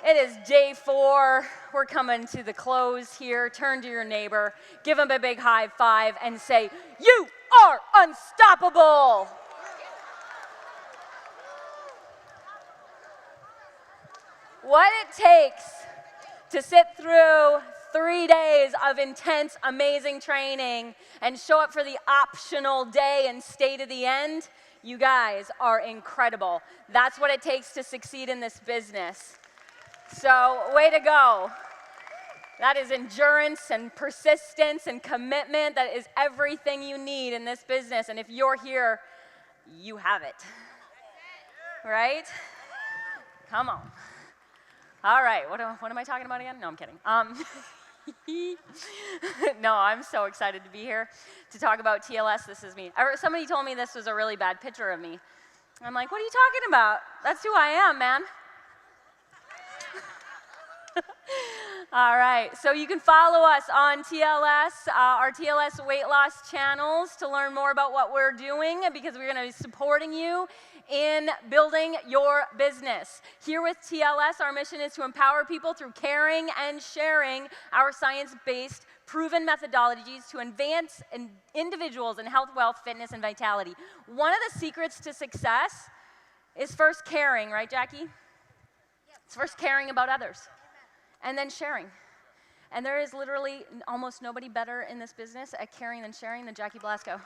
It is day 4. We're coming to the close here. Turn to your neighbor, give him a big high five, and say, "You are unstoppable." What it takes to sit through 3 days of intense, amazing training and show up for the optional day and stay to the end, you guys are incredible. That's what it takes to succeed in this business. So, way to go. That is endurance and persistence and commitment. That is everything you need in this business. And if you're here, you have it. Right? Come on. All right, what am I talking about again? No, I'm kidding. No, I'm so excited to be here to talk about TLS. This is me. Somebody told me this was a really bad picture of me. I'm like, what are you talking about? That's who I am, man. All right, so you can follow us on TLS, our TLS weight loss channels, to learn more about what we're doing, because we're going to be supporting you in building your business. Here with TLS, our mission is to empower people through caring and sharing our science-based, proven methodologies to advance individuals in health, wealth, fitness, and vitality. One of the secrets to success is first caring, right, Jackie? It's first caring about others. And then sharing. And there is literally almost nobody better in this business at caring and sharing than Jackie Blasco.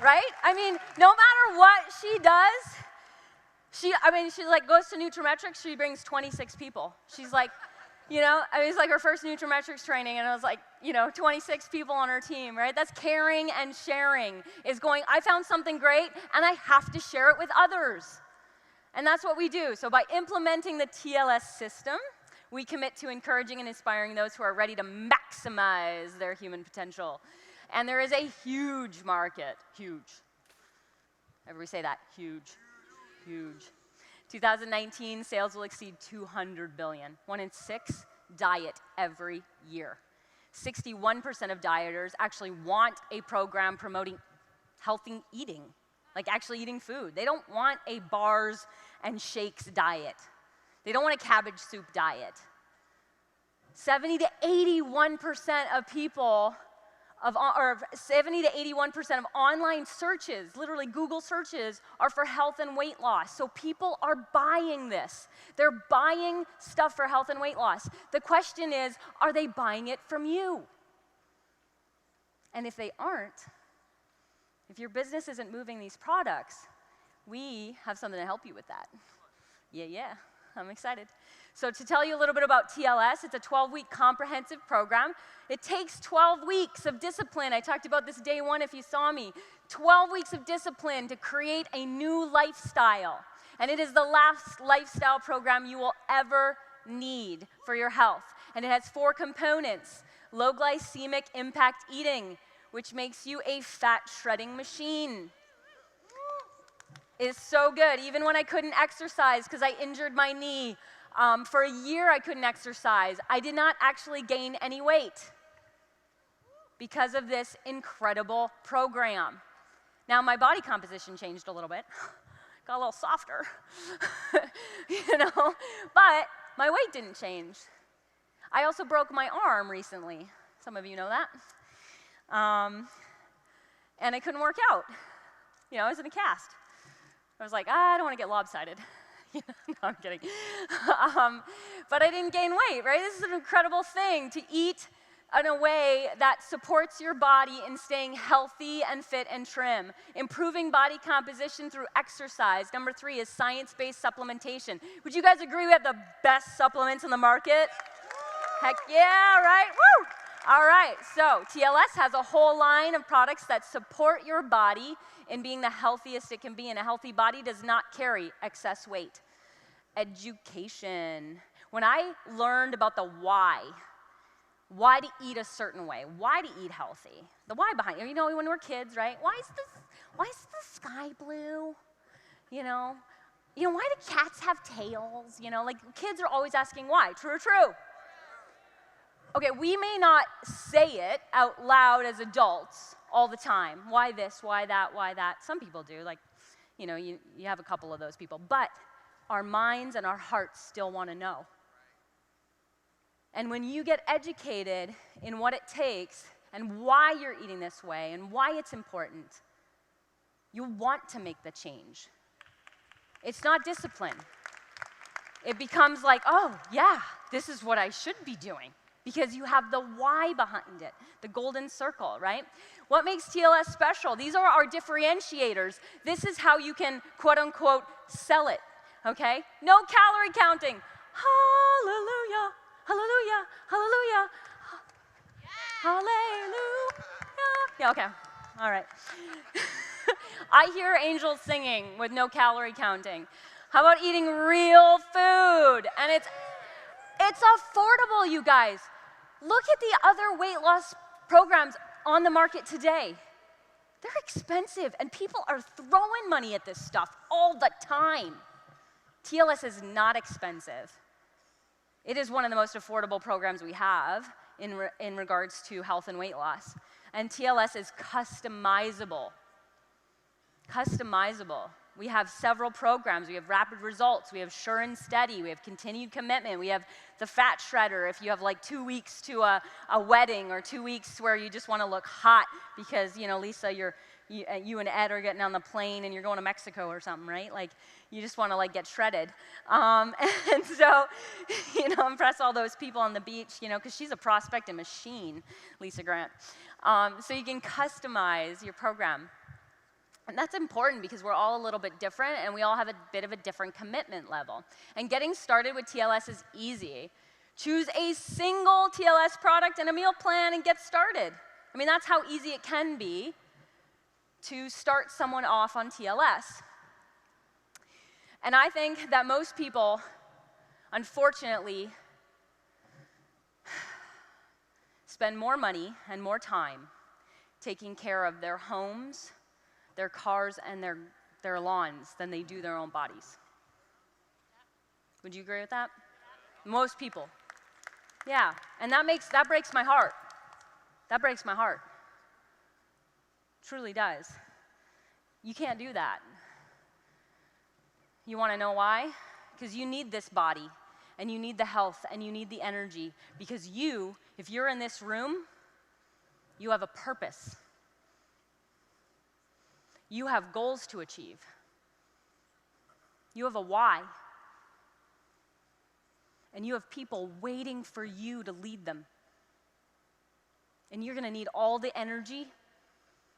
Right? I mean, no matter what she does, she like goes to Nutrimetrics, she brings 26 people. She's like, it's like her first Nutrimetrics training, and it was like, 26 people on her team, right? That's caring and sharing, is going, I found something great, and I have to share it with others. And that's what we do. So by implementing the TLS system, we commit to encouraging and inspiring those who are ready to maximize their human potential. And there is a huge market. Huge. Everybody say that. Huge. Huge. 2019, sales will exceed $200 billion. 1 in 6 diet every year. 61% of dieters actually want a program promoting healthy eating. Like actually eating food. They don't want a bars and shakes diet. They don't want a cabbage soup diet. 70 to 81% of people, or 70 to 81% of online searches, literally Google searches, are for health and weight loss. So people are buying this. They're buying stuff for health and weight loss. The question is, are they buying it from you? And if they aren't, if your business isn't moving these products, we have something to help you with that. Yeah, I'm excited. So to tell you a little bit about TLS, it's a 12-week comprehensive program. It takes 12 weeks of discipline. I talked about this day 1 if you saw me. 12 weeks of discipline to create a new lifestyle. And it is the last lifestyle program you will ever need for your health. And it has 4 components: low glycemic impact eating, which makes you a fat shredding machine. It's so good. Even when I couldn't exercise because I injured my knee, for a year I couldn't exercise. I did not actually gain any weight because of this incredible program. Now my body composition changed a little bit. Got a little softer, but my weight didn't change. I also broke my arm recently. Some of you know that. And I couldn't work out. I was in a cast. I was like, I don't want to get lopsided. No, I'm kidding. But I didn't gain weight, right? This is an incredible thing, to eat in a way that supports your body in staying healthy and fit and trim. Improving body composition through exercise. Number 3 is science-based supplementation. Would you guys agree we have the best supplements in the market? Heck yeah, right? Woo! All right, so TLS has a whole line of products that support your body in being the healthiest it can be, and a healthy body does not carry excess weight. Education. When I learned about the why to eat a certain way, why to eat healthy, the why behind it, when we're kids, right? Why is the sky blue? Why do cats have tails? Like kids are always asking why. True or true? Okay, we may not say it out loud as adults all the time. Why this, why that, why that? Some people do, you have a couple of those people. But our minds and our hearts still want to know. And when you get educated in what it takes and why you're eating this way and why it's important, you want to make the change. It's not discipline. It becomes like, oh, yeah, this is what I should be doing, because you have the why behind it, the golden circle, right? What makes TLS special? These are our differentiators. This is how you can, quote unquote, sell it, okay? No calorie counting. Hallelujah, hallelujah, hallelujah, hallelujah. Yeah, okay, all right. I hear angels singing with no calorie counting. How about eating real food? And it's affordable, you guys. Look at the other weight loss programs on the market today. They're expensive, and people are throwing money at this stuff all the time. TLS is not expensive. It is one of the most affordable programs we have in regards to health and weight loss. And TLS is customizable. Customizable. We have several programs. We have rapid results. We have sure and steady. We have continued commitment. We have the fat shredder if you have like 2 weeks to a wedding, or 2 weeks where you just want to look hot because, you know, Lisa, you and Ed are getting on the plane and you're going to Mexico or something, right? Like, you just want to like get shredded. And so, you know, impress all those people on the beach, you know, because she's a prospecting machine, Lisa Grant. So you can customize your program. And that's important because we're all a little bit different and we all have a bit of a different commitment level. And getting started with TLS is easy. Choose a single TLS product and a meal plan and get started. I mean, that's how easy it can be to start someone off on TLS. And I think that most people, unfortunately, spend more money and more time taking care of their homes, their cars, and their lawns than they do their own bodies. Would you agree with that? Most people. Yeah, and that breaks my heart. That breaks my heart. Truly does. You can't do that. You want to know why? Because you need this body, and you need the health, and you need the energy, because you, if you're in this room, you have a purpose. You have goals to achieve. You have a why. And you have people waiting for you to lead them. And you're going to need all the energy,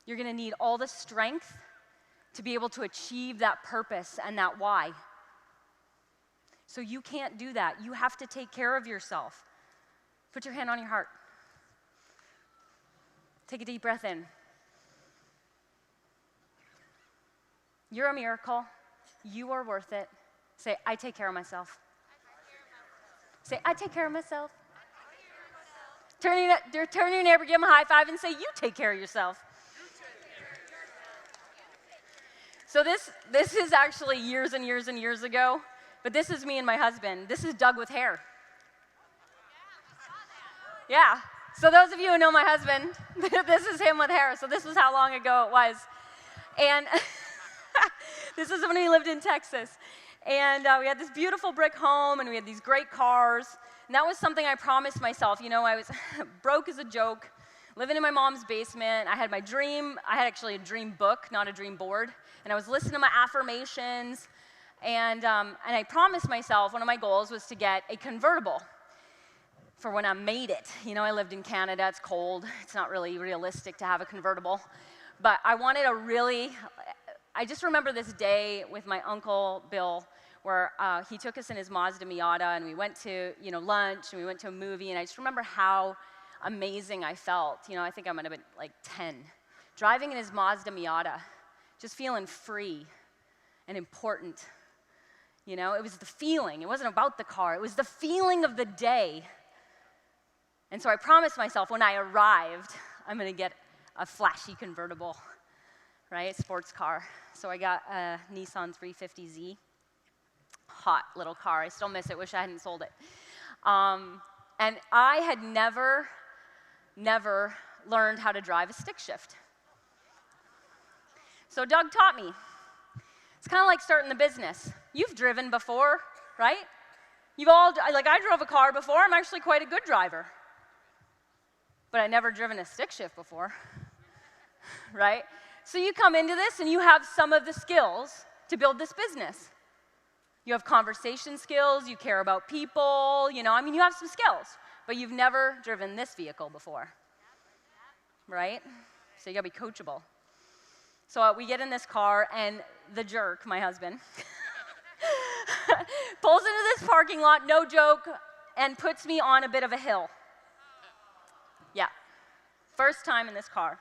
you're going to need all the strength to be able to achieve that purpose and that why. So you can't do that. You have to take care of yourself. Put your hand on your heart. Take a deep breath in. You're a miracle. You are worth it. Say, I take care of myself. Say, I take care of myself. Turn your neighbor, give him a high five, and say, you take care of yourself. So this is actually years and years and years ago, but this is me and my husband. This is Doug with hair. Yeah. So those of you who know my husband, this is him with hair. So this was how long ago it was. And this is when he lived in Texas. And we had this beautiful brick home, and we had these great cars. And that was something I promised myself. You know, I was broke as a joke, living in my mom's basement. I had my dream. I had actually a dream book, not a dream board. And I was listening to my affirmations. And I promised myself one of my goals was to get a convertible for when I made it. You know, I lived in Canada. It's cold. It's not really realistic to have a convertible. But I wanted a really... I just remember this day with my uncle Bill, where he took us in his Mazda Miata, and we went to lunch, and we went to a movie, and I just remember how amazing I felt. You know, I think I might have been like 10, driving in his Mazda Miata, just feeling free and important. You know, it was the feeling. It wasn't about the car. It was the feeling of the day. And so I promised myself when I arrived, I'm going to get a flashy convertible. Right, sports car. So I got a Nissan 350Z. Hot little car. I still miss it. Wish I hadn't sold it. And I had never learned how to drive a stick shift. So Doug taught me. It's kind of like starting the business. You've driven before, right? I drove a car before. I'm actually quite a good driver. But I never driven a stick shift before, right? So you come into this and you have some of the skills to build this business. You have conversation skills, you care about people, you have some skills, but you've never driven this vehicle before, right? So you gotta be coachable. So we get in this car and the jerk, my husband, pulls into this parking lot, no joke, and puts me on a bit of a hill. Yeah, first time in this car.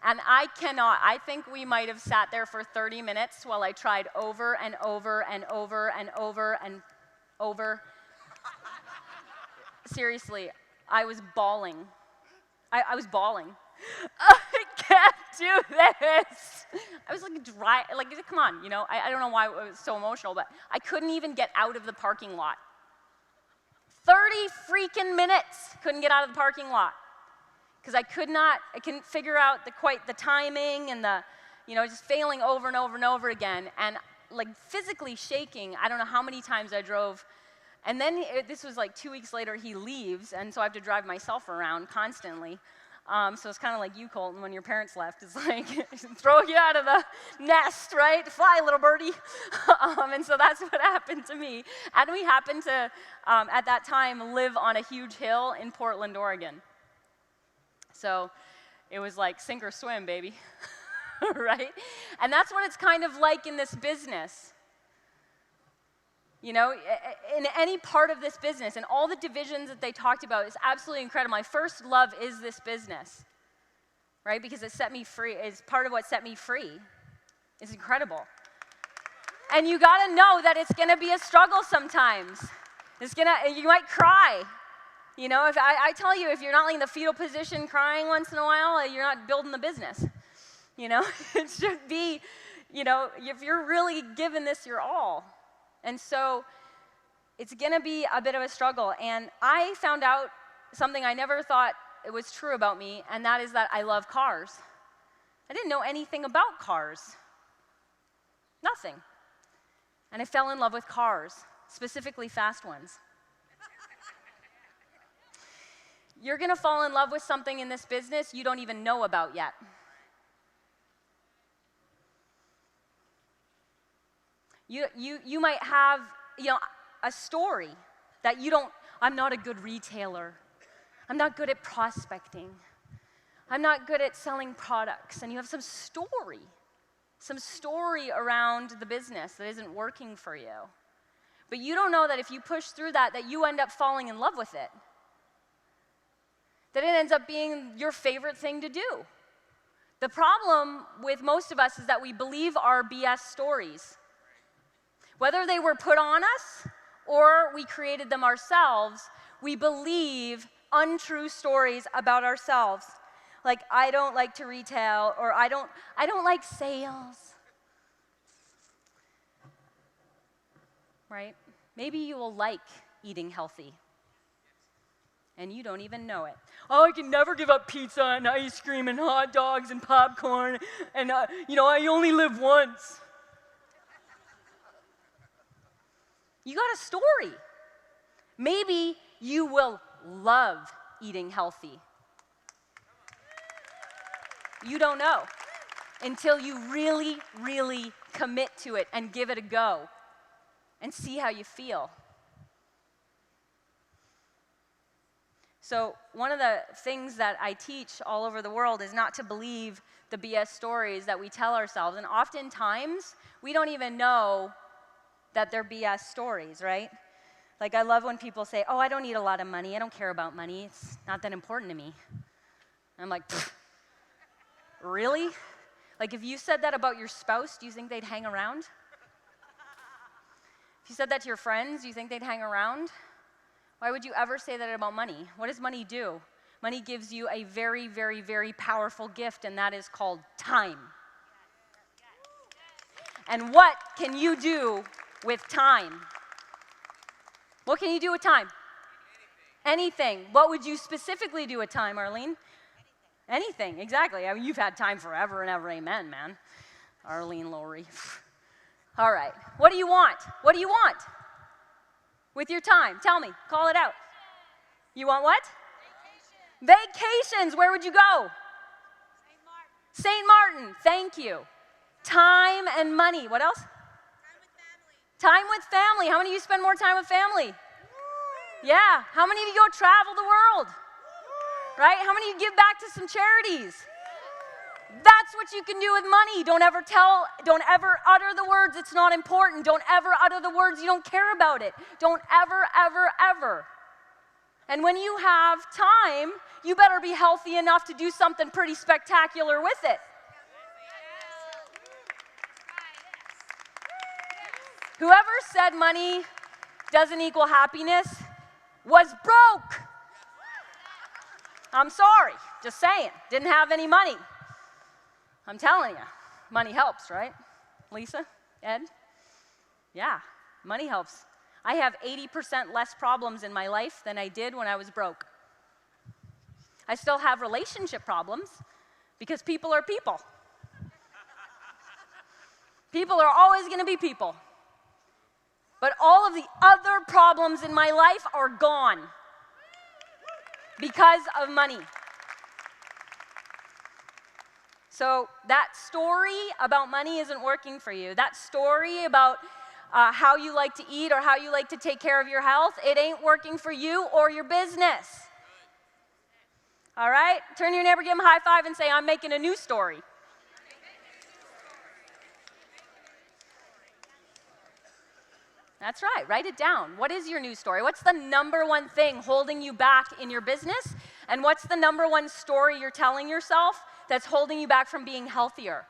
And I think we might have sat there for 30 minutes while I tried over and over and over and over and over. Seriously, I was bawling. I was bawling. I can't do this. I was like dry, come on, I don't know why it was so emotional, but I couldn't even get out of the parking lot. 30 freaking minutes couldn't get out of the parking lot. Because I couldn't figure out quite the timing and just failing over and over and over again. And physically shaking, I don't know how many times I drove. And then this was 2 weeks later, he leaves, and so I have to drive myself around constantly. So it's kind of like you, Colton, when your parents left. It's like, throw you out of the nest, right? Fly, little birdie. And so that's what happened to me. And we happened to, at that time, live on a huge hill in Portland, Oregon. So it was like sink or swim, baby, right? And that's what it's kind of like in this business. In any part of this business, and all the divisions that they talked about is absolutely incredible. My first love is this business, right? Because it set me free. It's part of what set me free. It's incredible. And you got to know that it's going to be a struggle sometimes. You might cry. If I tell you, if you're not in the fetal position crying once in a while, you're not building the business. It should be, if you're really giving this your all. And so it's going to be a bit of a struggle. And I found out something I never thought it was true about me, and that is that I love cars. I didn't know anything about cars. Nothing. And I fell in love with cars, specifically fast ones. You're going to fall in love with something in this business you don't even know about yet. You might have, a story that I'm not a good retailer. I'm not good at prospecting. I'm not good at selling products. And you have some story around the business that isn't working for you. But you don't know that if you push through that you end up falling in love with it. That it ends up being your favorite thing to do. The problem with most of us is that we believe our BS stories. Whether they were put on us or we created them ourselves, we believe untrue stories about ourselves. Like, I don't like to retail, or I don't like sales. Right? Maybe you will like eating healthy. And you don't even know it. Oh, I can never give up pizza and ice cream and hot dogs and popcorn. And, I only live once. You got a story. Maybe you will love eating healthy. You don't know until you really, really commit to it and give it a go and see how you feel. So one of the things that I teach all over the world is not to believe the BS stories that we tell ourselves. And oftentimes, we don't even know that they're BS stories, right? Like, I love when people say, oh, I don't need a lot of money. I don't care about money. It's not that important to me. I'm like, really? Like, if you said that about your spouse, do you think they'd hang around? If you said that to your friends, do you think they'd hang around? Why would you ever say that about money? What does money do? Money gives you a very, very, very powerful gift, and that is called time. And what can you do with time? What can you do with time? Anything. What would you specifically do with time, Arlene? Anything, exactly. I mean, you've had time forever and ever, amen, man. Arlene Lowry. All right. What do you want? What do you want? With your time. Tell me. Call it out. You want what? Vacations. Where would you go? St. Martin. Thank you. Time and money. What else? Time with family. How many of you spend more time with family? Yeah. How many of you go travel the world? Right? How many of you give back to some charities? That's what you can do with money. Don't ever utter the words, it's not important. Don't ever utter the words, you don't care about it. Don't ever, ever, ever. And when you have time, you better be healthy enough to do something pretty spectacular with it. Whoever said money doesn't equal happiness was broke. I'm sorry, just saying. Didn't have any money. I'm telling you, money helps, right? Lisa? Ed? Yeah, money helps. I have 80% less problems in my life than I did when I was broke. I still have relationship problems because people are people. People are always going to be people. But all of the other problems in my life are gone because of money. So that story about money isn't working for you. That story about how you like to eat or how you like to take care of your health, it ain't working for you or your business. All right? Turn to your neighbor, give him a high five, and say, I'm making a new story. That's right. Write it down. What is your new story? What's the number one thing holding you back in your business? And what's the number one story you're telling yourself that's holding you back from being healthier?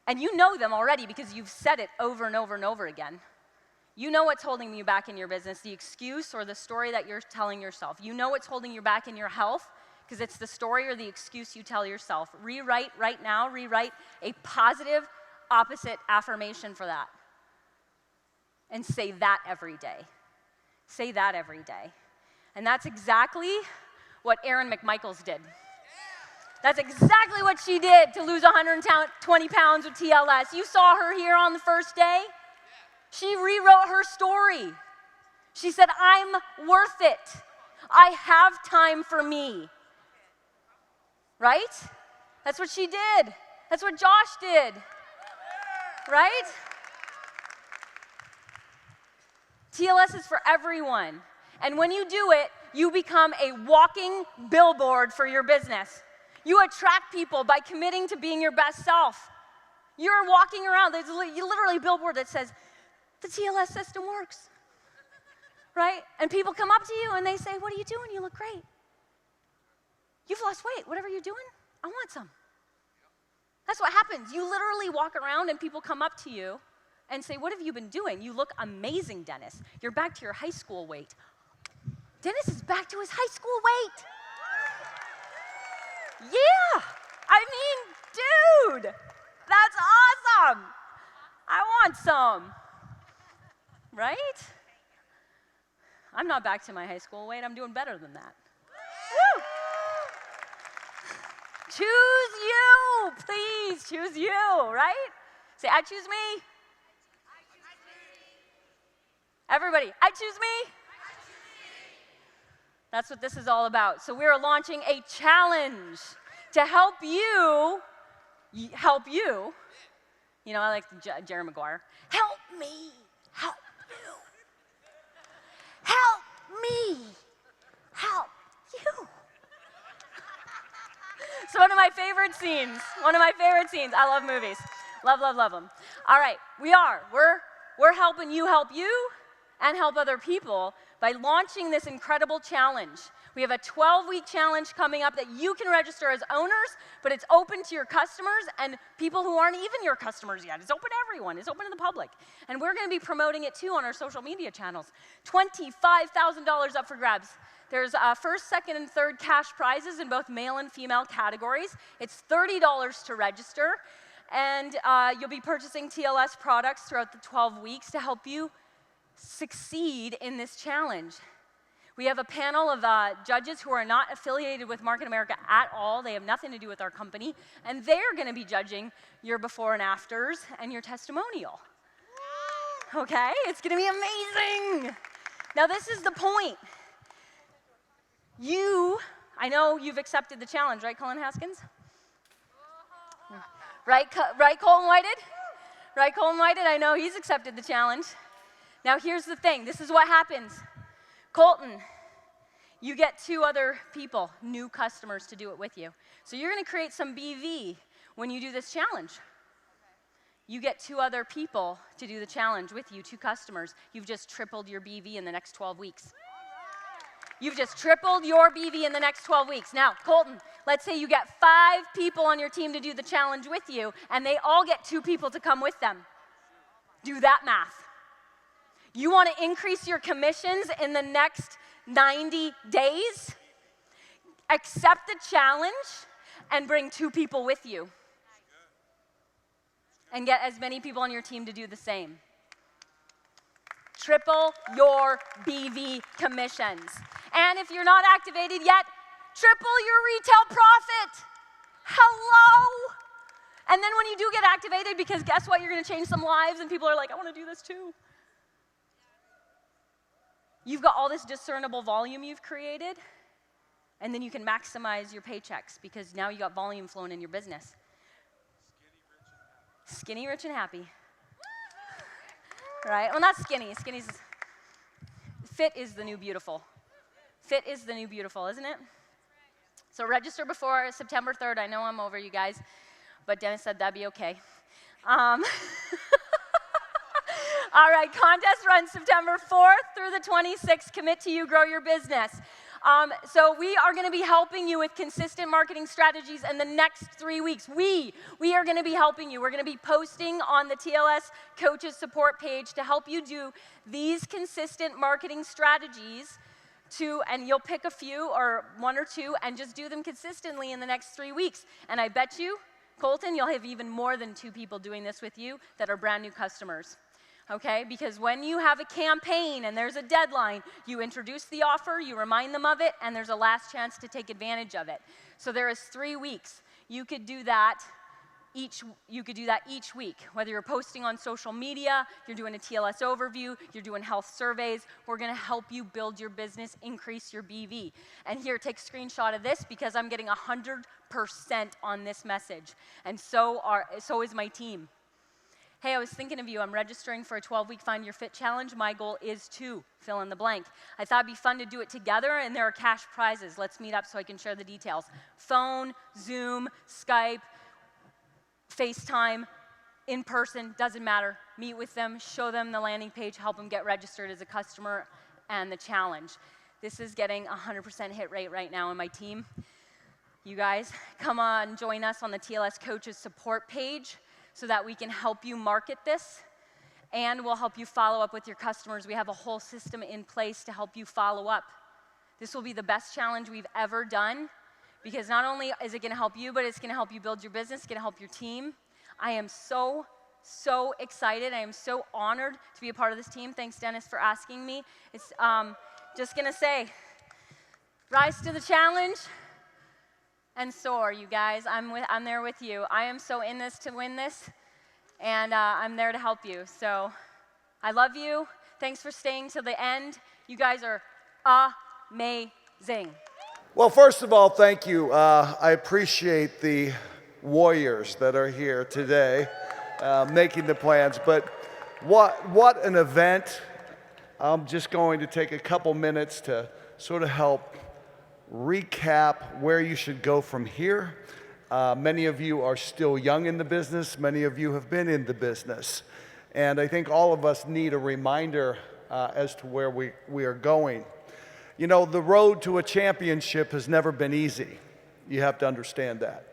And you know them already because you've said it over and over and over again. You know what's holding you back in your business, the excuse or the story that you're telling yourself. You know what's holding you back in your health because it's the story or the excuse you tell yourself. Rewrite right now, rewrite a positive opposite affirmation for that. And say that every day. Say that every day. And that's exactly what Erin McMichaels did. That's exactly what she did to lose 120 pounds with TLS. You saw her here on the first day. She rewrote her story. She said, I'm worth it. I have time for me. Right? That's what she did. That's what Josh did. Right? TLS is for everyone. And when you do it, you become a walking billboard for your business. You attract people by committing to being your best self. You're walking around, there's literally a billboard that says, the TLS system works. Right? And people come up to you and they say, what are you doing? You look great. You've lost weight. Whatever you're doing, I want some. That's what happens. You literally walk around and people come up to you and say, what have you been doing? You look amazing, Dennis. You're back to your high school weight. Dennis is back to his high school weight. Yeah. I mean, dude, that's awesome. I want some. Right? I'm not back to my high school weight. I'm doing better than that. Woo. Choose you, please. Choose you, right? Say, I choose me. Everybody, I choose me. That's what this is all about. So we're launching a challenge to help you. You know, I like Jerry Maguire. Help me, help you. Help me, help you. It's one of my favorite scenes. I love movies. Love them. All right, we're helping you help you and help other people by launching this incredible challenge. We have a 12-week challenge coming up that you can register as owners, but it's open to your customers and people who aren't even your customers yet. It's open to everyone. It's open to the public. And we're going to be promoting it, too, on our social media channels. $25,000 up for grabs. There's first, second, and third cash prizes in both male and female categories. It's $30 to register, and you'll be purchasing TLS products throughout the 12 weeks to help you succeed in this challenge. We have a panel of judges who are not affiliated with Market America at all. They have nothing to do with our company, and they're going to be judging your before and afters and your testimonial. okay? It's gonna be amazing. Now this is the point. I know you've accepted the challenge, right, Colin Haskins? Right, Colin Whited? Right, Colin Whited? I know he's accepted the challenge. Now here's the thing, this is what happens. Colton, you get 2 other people, new customers, to do it with you. So you're gonna create some BV when you do this challenge. You get 2 other people to do the challenge with you, 2 customers. You've just tripled your BV in the next 12 weeks. You've just tripled your BV in the next 12 weeks. Now, Colton, let's say you get 5 people on your team to do the challenge with you, and they all get 2 people to come with them. Do that math. You want to increase your commissions in the next 90 days? Accept the challenge and bring 2 people with you. And get as many people on your team to do the same. Triple your BV commissions. And if you're not activated yet, triple your retail profit. Hello? And then when you do get activated, because guess what? You're going to change some lives, and people are like, I want to do this too. You've got all this discernible volume you've created, and then you can maximize your paychecks because now you got volume flowing in your business. Skinny, rich, and happy. Right? Well, not skinny. Fit is the new beautiful. Fit is the new beautiful, isn't it? So register before September 3rd. I know I'm over you guys, but Dennis said that'd be okay. All right, contest runs September 4th through the 26th. Commit to you, grow your business. So we are going to be helping you with consistent marketing strategies in the next 3 weeks. We are going to be helping you. We're going to be posting on the TLS Coaches Support page to help you do these consistent marketing strategies and you'll pick a few or 1 or 2 and just do them consistently in the next 3 weeks. And I bet you, Colton, you'll have even more than 2 people doing this with you that are brand new customers. Okay, because when you have a campaign and there's a deadline, you introduce the offer, you remind them of it, and there's a last chance to take advantage of it. So there is 3 weeks. You could do that each week, whether you're posting on social media, you're doing a TLS overview, you're doing health surveys. We're going to help you build your business, increase your BV. And here, take a screenshot of this because I'm getting 100% on this message, and so is my team. Hey, I was thinking of you. I'm registering for a 12-week Find Your Fit challenge. My goal is to fill in the blank. I thought it'd be fun to do it together, and there are cash prizes. Let's meet up so I can share the details. Phone, Zoom, Skype, FaceTime, in person, doesn't matter. Meet with them, show them the landing page, help them get registered as a customer, and the challenge. This is getting 100% hit rate right now in my team. You guys, come on, join us on the TLS Coaches Support page, so that we can help you market this, and we'll help you follow up with your customers. We have a whole system in place to help you follow up. This will be the best challenge we've ever done, because not only is it going to help you, but it's going to help you build your business, it's going to help your team. I am so excited. I am so honored to be a part of this team. Thanks, Dennis, for asking me. It's just going to say, rise to the challenge. And soar, you guys. I'm there with you. I am so in this to win this, and I'm there to help you. So I love you. Thanks for staying till the end. You guys are amazing. Well, first of all, thank you. I appreciate the warriors that are here today making the plans. But what an event. I'm just going to take a couple minutes to sort of help recap where you should go from here. Many of you are still young in the business. Many of you have been in the business. And I think all of us need a reminder as to where we are going. You know, the road to a championship has never been easy. You have to understand that.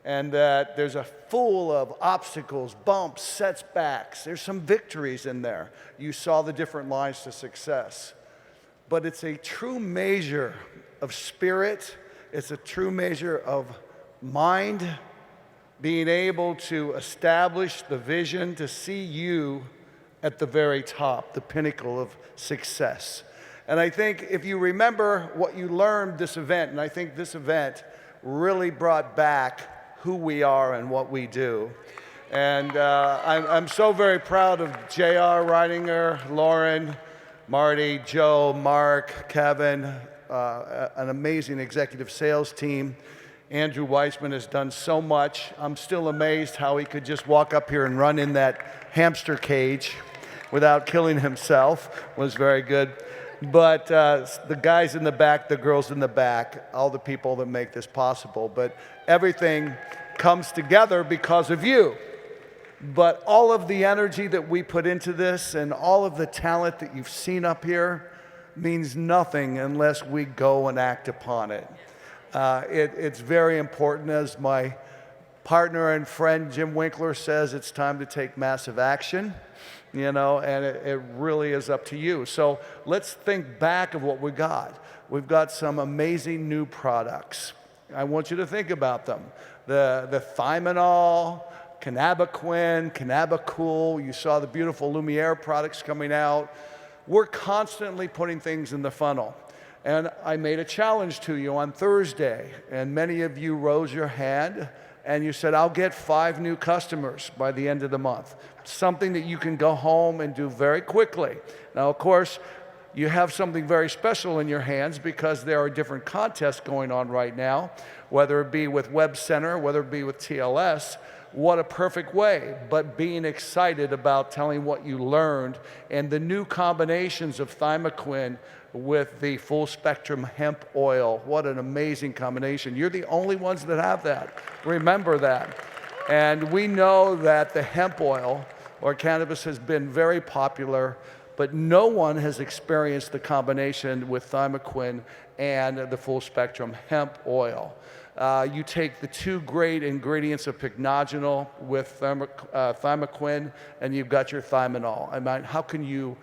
And that there's a full of obstacles, bumps, setbacks. There's some victories in there. You saw the different lines to success. But it's a true measure of spirit. It's a true measure of mind, being able to establish the vision to see you at the very top, the pinnacle of success. And I think if you remember what you learned this event, and I think this event really brought back who we are and what we do. And I'm so very proud of J.R. Reininger, Lauren, Marty, Joe, Mark, Kevin, an amazing executive sales team. Andrew Weissman has done so much. I'm still amazed how he could just walk up here and run in that hamster cage without killing himself. Was very good. But the guys in the back, the girls in the back, all the people that make this possible. But everything comes together because of you. But all of the energy that we put into this and all of the talent that you've seen up here means nothing unless we go and act upon it. It's very important, as my partner and friend Jim Winkler says, it's time to take massive action, you know, and it really is up to you. So let's think back of what we got. We've got some amazing new products. I want you to think about them. The Thimonol, Cannabiquin, Cannabicool. You saw the beautiful Lumiere products coming out. We're constantly putting things in the funnel. And I made a challenge to you on Thursday, and many of you rose your hand and you said, I'll get 5 new customers by the end of the month. Something that you can go home and do very quickly. Now, of course, you have something very special in your hands because there are different contests going on right now, whether it be with Web Center, whether it be with TLS. What a perfect way, but being excited about telling what you learned and the new combinations of Thymoquin with the full spectrum hemp oil. What an amazing combination. You're the only ones that have that. Remember that. And we know that the hemp oil or cannabis has been very popular, but no one has experienced the combination with Thymoquin and the full spectrum hemp oil. You take the 2 great ingredients of pycnogenol with Thymoquin, and you've got your Thimonol. I mean, how can you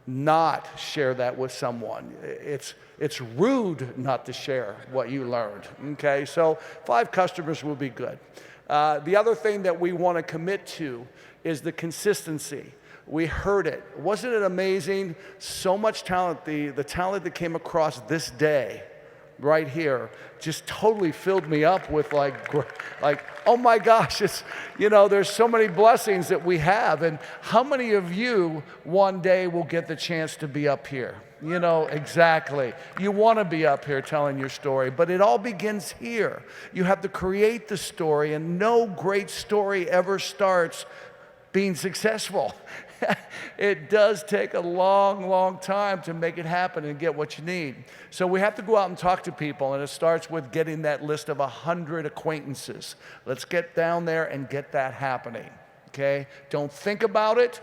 not share that with someone? It's rude not to share what you learned, okay? So 5 customers will be good. The other thing that we want to commit to is the consistency. We heard it. Wasn't it amazing? So much talent, the talent that came across this day, right here, just totally filled me up with like, oh my gosh, it's, you know, there's so many blessings that we have. And how many of you one day will get the chance to be up here? You know, exactly. You want to be up here telling your story, but it all begins here. You have to create the story, and no great story ever starts being successful. It does take a long, long time to make it happen and get what you need. So we have to go out and talk to people, and it starts with getting that list of 100 acquaintances. Let's get down there and get that happening, okay? Don't think about it.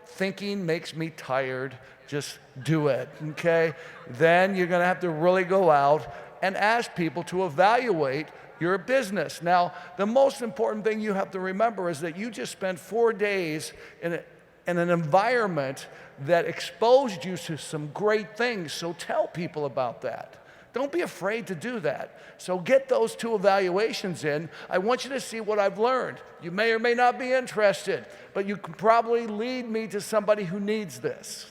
Thinking makes me tired. Just do it, okay? Then you're gonna have to really go out and ask people to evaluate your business. Now, the most important thing you have to remember is that you just spent 4 days in an environment that exposed you to some great things, so tell people about that. Don't be afraid to do that. So get those 2 evaluations in. I want you to see what I've learned. You may or may not be interested, but you can probably lead me to somebody who needs this.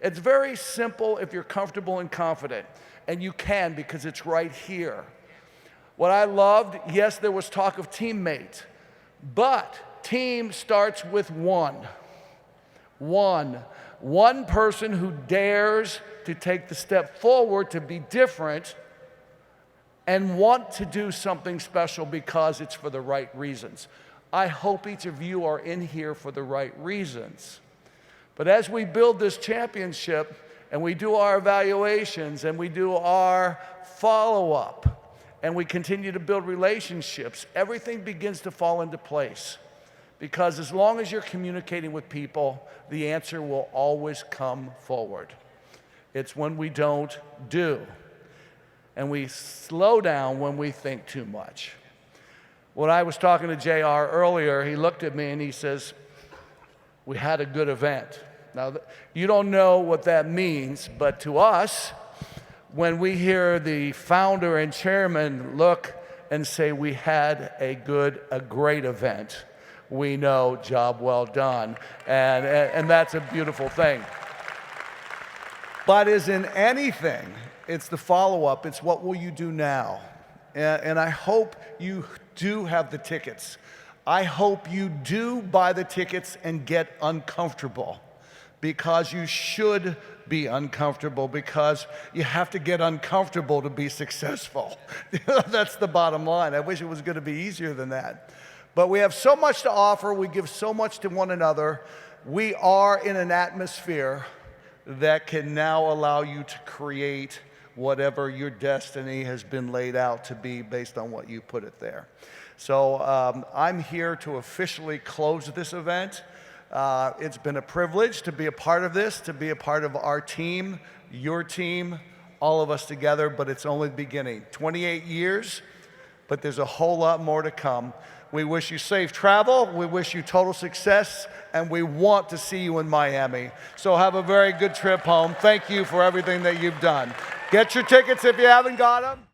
It's very simple if you're comfortable and confident, and you can because it's right here. What I loved, yes, there was talk of teammate, but team starts with one. One person who dares to take the step forward to be different and want to do something special because it's for the right reasons. I hope each of you are in here for the right reasons. But as we build this championship and we do our evaluations and we do our follow-up and we continue to build relationships, everything begins to fall into place. Because as long as you're communicating with people, the answer will always come forward. It's when we don't do, and we slow down when we think too much. When I was talking to JR earlier, he looked at me and he says, we had a good event. Now, you don't know what that means, but to us, when we hear the founder and chairman look and say we had a great event, we know job well done, and that's a beautiful thing. But as in anything, it's the follow-up. It's what will you do now? And I hope you do have the tickets. I hope you do buy the tickets and get uncomfortable, because you should be uncomfortable, because you have to get uncomfortable to be successful. That's the bottom line. I wish it was going to be easier than that. But we have so much to offer. We give so much to one another. We are in an atmosphere that can now allow you to create whatever your destiny has been laid out to be based on what you put it there. So I'm here to officially close this event. It's been a privilege to be a part of this, to be a part of our team, your team, all of us together, but it's only the beginning. 28 years, but there's a whole lot more to come. We wish you safe travel, we wish you total success, and we want to see you in Miami. So have a very good trip home. Thank you for everything that you've done. Get your tickets if you haven't got them.